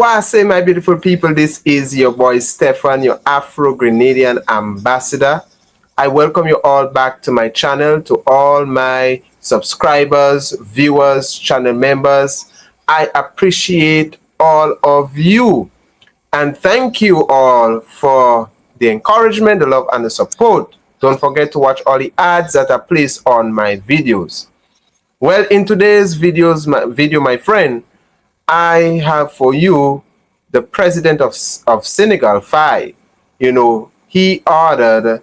I say, my beautiful people, this is your boy Stefan, your Afro-Grenadian ambassador. I welcome you all back to my channel, to all my subscribers, viewers, channel members. I appreciate all of you. And thank you all for the encouragement, the love, and the support. Don't forget to watch all the ads that are placed on my videos. Well, in today's video, my friend, I have for you the President of Senegal, Faye. You know, he ordered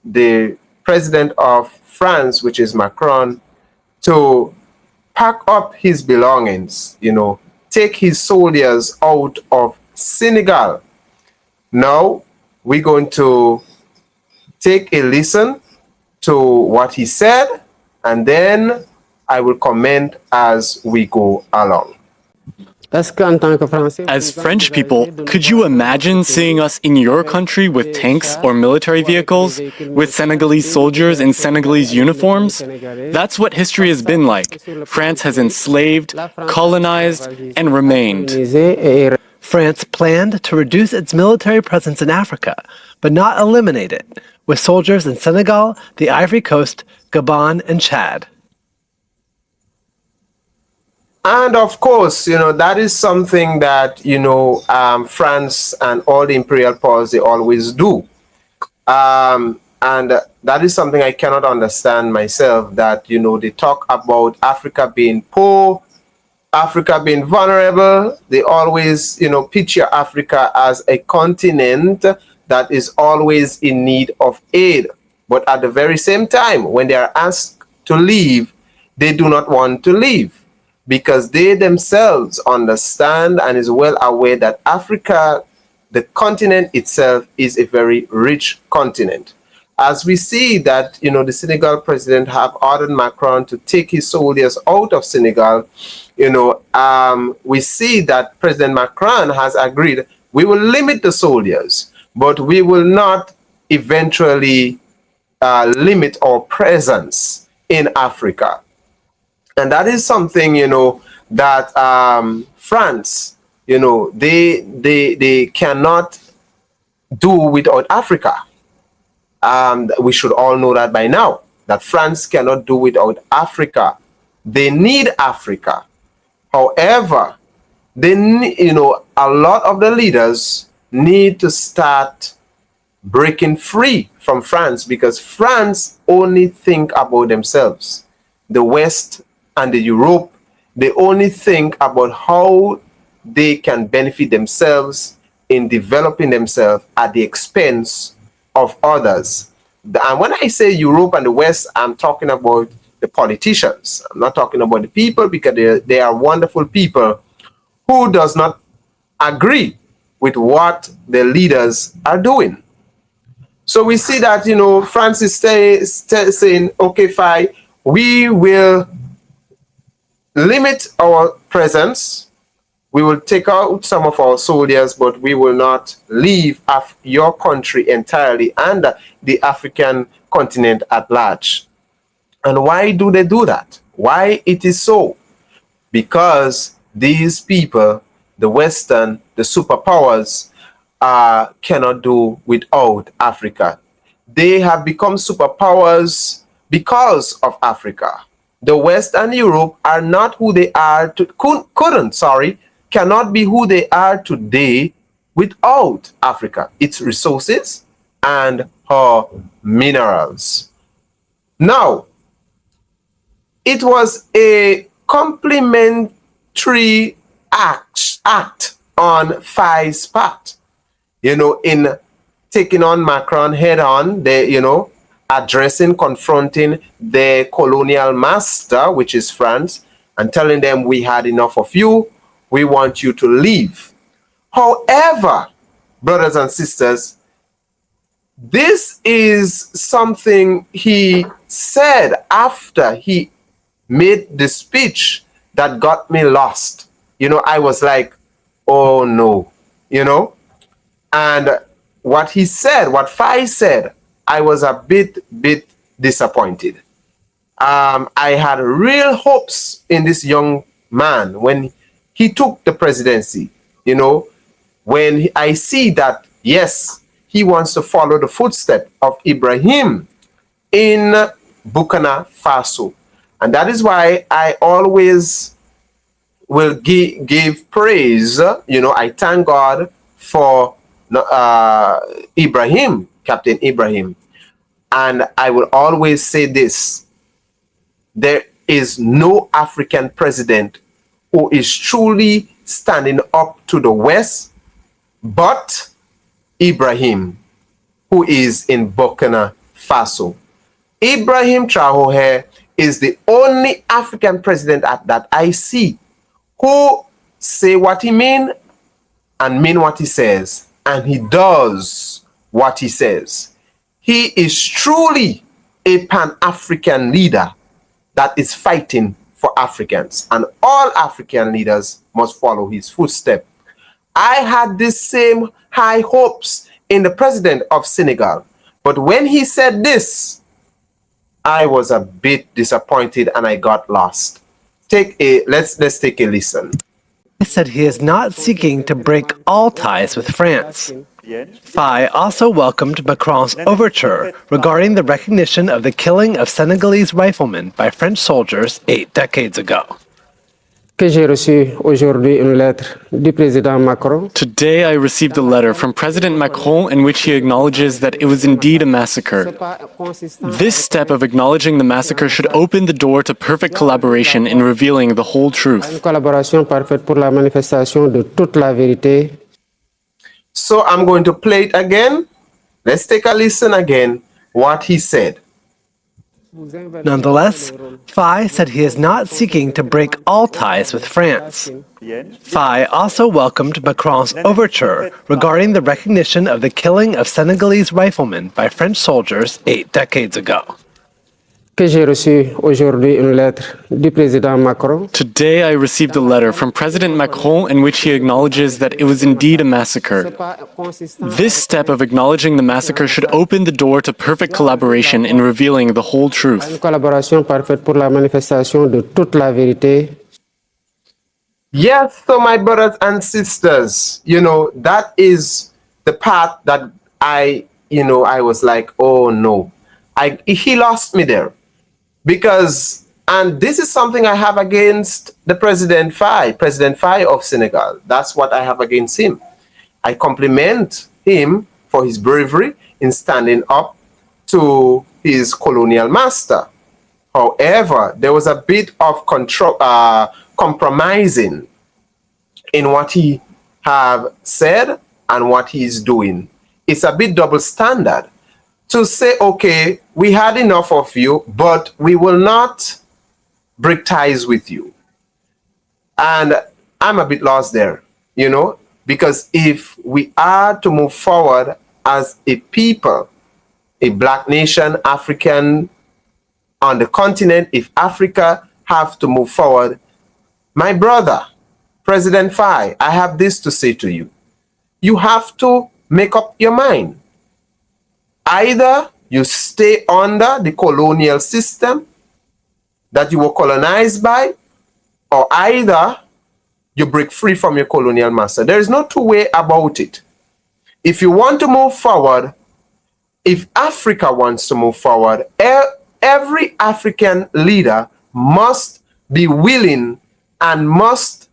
the President of France, which is Macron, to pack up his belongings, take his soldiers out of Senegal. Now, we're going to take a listen to what he said, and then I will comment as we go along. As French people, could you imagine seeing us in your country with tanks or military vehicles, with Senegalese soldiers in Senegalese uniforms? That's what history has been like. France has enslaved, colonized, and remained. France planned to reduce its military presence in Africa, but not eliminate it, with soldiers in Senegal, the Ivory Coast, Gabon, and Chad. And of course, that is something that, France and all the imperial powers, they always do. And that is something I cannot understand myself, that, they talk about Africa being poor, Africa being vulnerable. They always, picture Africa as a continent that is always in need of aid. But at the very same time, when they are asked to leave, they do not want to leave, because they themselves understand and is well aware that Africa, the continent itself, is a very rich continent. As we see that, the Senegal president have ordered Macron to take his soldiers out of Senegal, we see that President Macron has agreed, we will limit the soldiers, but we will not eventually limit our presence in Africa. And that is something, that France, they cannot do without Africa. We should all know that by now, that France cannot do without Africa. They need Africa. However, they need, a lot of the leaders need to start breaking free from France, because France only think about themselves. The West and the Europe, they only think about how they can benefit themselves in developing themselves at the expense of others. And when I say Europe and the West, I'm talking about the politicians. I'm not talking about the people, because they are wonderful people who does not agree with what the leaders are doing. So we see that, France is saying, okay, fine, we will limit our presence. We will take out some of our soldiers, but we will not leave your country entirely and the African continent at large. And why do they do that? Why it is so? Because these people, the Western, the superpowers, cannot do without Africa. They have become superpowers because of Africa. The West and Europe are not who they are, cannot be who they are today without Africa, its resources and her minerals. Now, it was a complimentary act on Faye's part, in taking on Macron head on, addressing, confronting their colonial master, which is France, and telling them, we had enough of you, we want you to leave. However, brothers and sisters, this is something he said after he made the speech that got me lost. I was like, oh no, and what he said, what Faye said, I was a bit disappointed. I had real hopes in this young man when he took the presidency. You know, when I see that, yes, he wants to follow the footsteps of Ibrahim in Burkina Faso. And that is why I always will give praise. I thank God for Ibrahim, Captain Ibrahim. And I will always say this: there is no African president who is truly standing up to the West but Ibrahim, who is in Burkina Faso. Ibrahim Traoré is the only African president that I see who say what he mean and mean what he says, and he does what he says. He is truly a Pan-African leader that is fighting for Africans, and all African leaders must follow his footsteps. I had the same high hopes in the President of Senegal, but when he said this, I was a bit disappointed and I got lost. Let's take a listen. He said he is not seeking to break all ties with France. Faye also welcomed Macron's overture regarding the recognition of the killing of Senegalese riflemen by French soldiers 8 decades ago. Today I received a letter from President Macron in which he acknowledges that it was indeed a massacre. This step of acknowledging the massacre should open the door to perfect collaboration in revealing the whole truth. So I'm going to play it again. Let's take a listen again what he said. Nonetheless, Faye said he is not seeking to break all ties with France. Faye also welcomed Macron's overture regarding the recognition of the killing of Senegalese riflemen by French soldiers 8 decades ago. Today I received a letter from President Macron in which he acknowledges that it was indeed a massacre. This step of acknowledging the massacre should open the door to perfect collaboration in revealing the whole truth. Yes, so my brothers and sisters, that is the part that I was like, oh no, he lost me there. And this is something I have against the President Faye of Senegal. That's what I have against him. I compliment him for his bravery in standing up to his colonial master. However, there was a bit of compromising in what he have said and what he's doing. It's a bit double standard to say, okay, we had enough of you, but we will not break ties with you. And I'm a bit lost there, because if we are to move forward as a people, a black nation, African on the continent, if Africa have to move forward, my brother, President Faye, I have this to say to you. You have to make up your mind. Either you stay under the colonial system that you were colonized by, or either you break free from your colonial master. There is no two way about it. If you want to move forward, if Africa wants to move forward, every African leader must be willing and must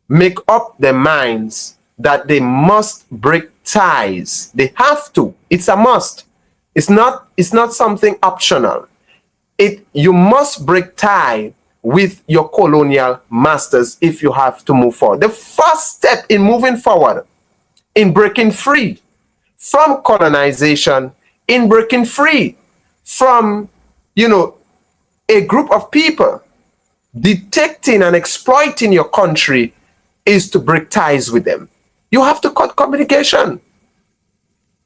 make up their minds that they must break ties. They have to. It's a must. It's not something optional. You must break tie with your colonial masters if you have to move forward. The first step in moving forward, in breaking free from colonization, in breaking free from, a group of people detecting and exploiting your country, is to break ties with them. You have to cut communication,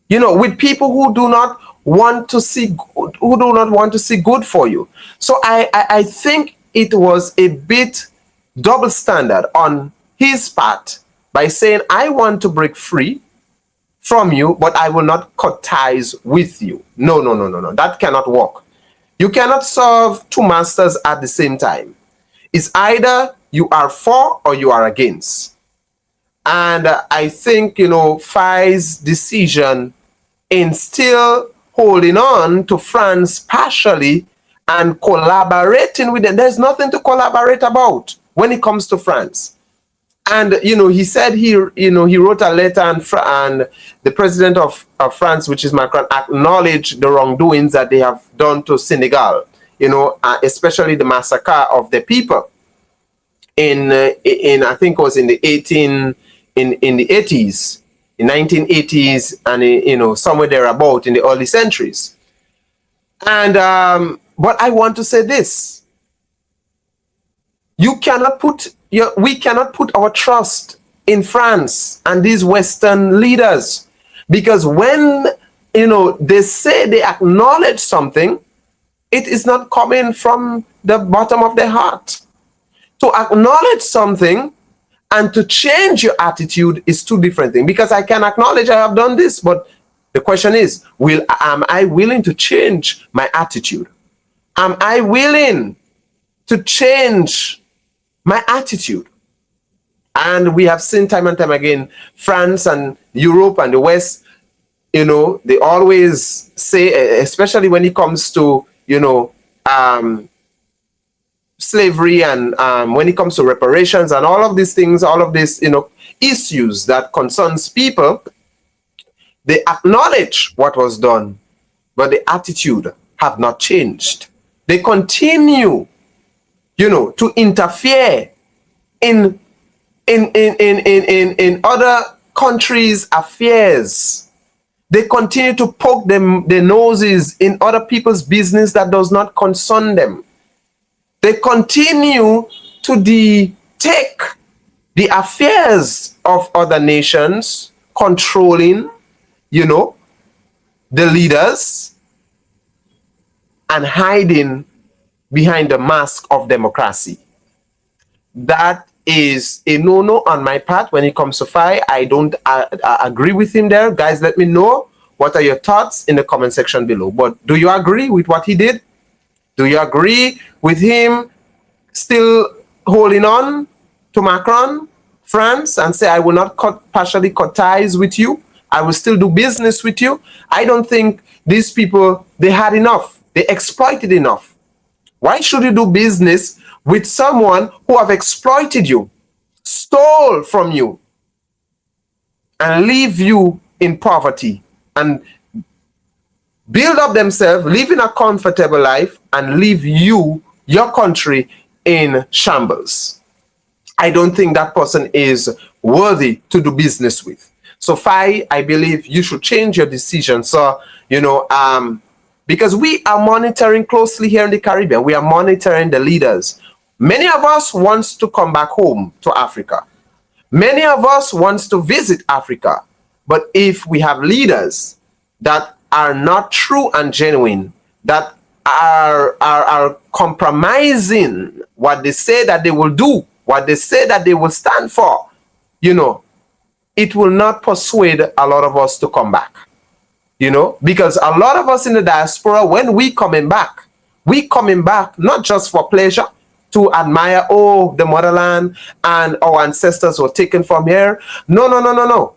with people who do not want to see good for you. So I think it was a bit double standard on his part by saying, I want to break free from you, but I will not cut ties with you. No. That cannot work. You cannot serve two masters at the same time. It's either you are for or you are against. And I think, Faye's decision in still holding on to France partially and collaborating with them, there's nothing to collaborate about when it comes to France. And, he said he wrote a letter, and the president of France, which is Macron, acknowledged the wrongdoings that they have done to Senegal, especially the massacre of the people in I think it was in the 80s, in 1980s, and somewhere thereabout in the early centuries. And but I want to say this: we cannot put our trust in France and these Western leaders, because when they say they acknowledge something, it is not coming from the bottom of their heart. To acknowledge something and to change your attitude is two different things. Because I can acknowledge I have done this, but the question is, am I willing to change my attitude? Am I willing to change my attitude? And we have seen time and time again, France and Europe and the West, they always say, especially when it comes to, slavery, and when it comes to reparations and all of these things, all of these, issues that concerns people, they acknowledge what was done, but the attitude have not changed. They continue, to interfere in other countries' affairs. They continue to poke their noses in other people's business that does not concern them. They continue to take the affairs of other nations, controlling, the leaders, and hiding behind the mask of democracy. That is a no-no on my part when it comes to Faye. I don't agree with him there. Guys, let me know what are your thoughts in the comment section below. But do you agree with what he did? Do you agree with him still holding on to Macron, France, and say, I will not partially cut ties with you. I will still do business with you? I don't think these people, they had enough. They exploited enough. Why should you do business with someone who have exploited you, stole from you, and leave you in poverty, and build up themselves, live in a comfortable life, and leave you, your country, in shambles? I don't think that person is worthy to do business with. So Faye, I believe you should change your decision. So, because we are monitoring closely here in the Caribbean, we are monitoring the leaders. Many of us wants to come back home to Africa. Many of us wants to visit Africa. But if we have leaders that are not true and genuine, that are compromising what they say that they will do, what they say that they will stand for, it will not persuade a lot of us to come back. Because a lot of us in the diaspora, when we coming back not just for pleasure, to admire, the motherland and our ancestors were taken from here. No.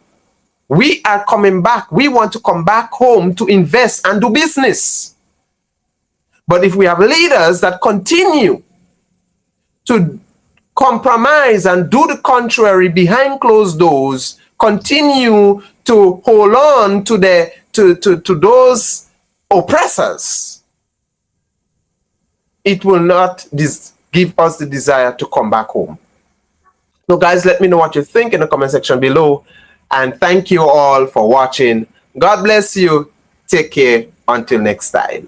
We are coming back. We want to come back home to invest and do business. But if we have leaders that continue to compromise and do the contrary behind closed doors, continue to hold on to those oppressors, it will not give us the desire to come back home. So guys, let me know what you think in the comment section below. And thank you all for watching. God bless you. Take care. Until next time.